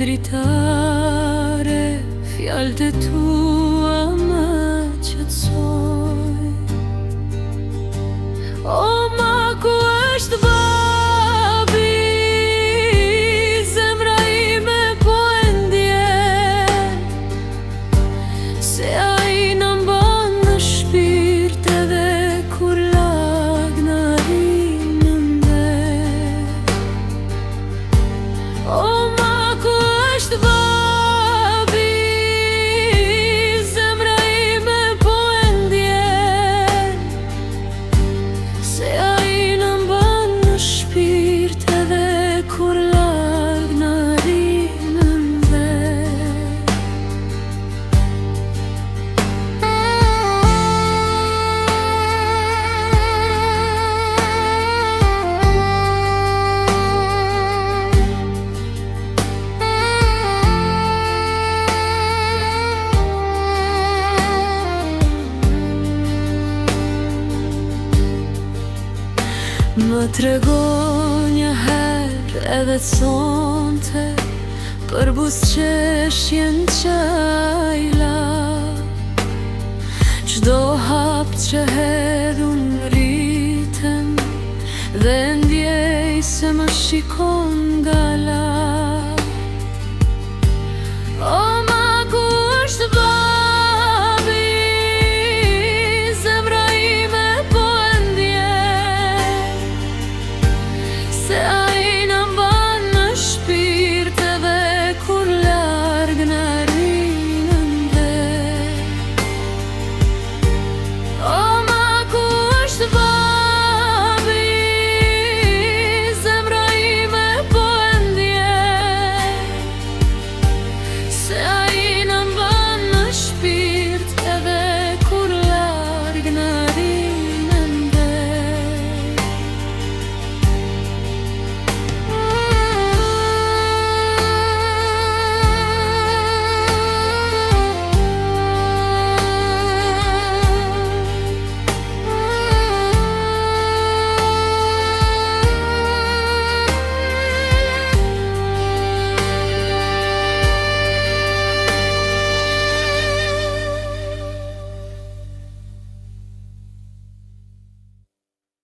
dritare, fjalët e tua më qetësoj. O ma ku është babi, zemra ime po e ndjen, se ai na mban në shpirt edhe kur lagna rinë nden. O ma ku është babi, zemra ime po e ndjen, se ai na mban në shpirt edhe kur lagna rinë nden. Më tregon një herë edhe sonte për buzëqeshjen qajla, çdo hap që hedhun rritem dhe ndjej se më shikon nga larg.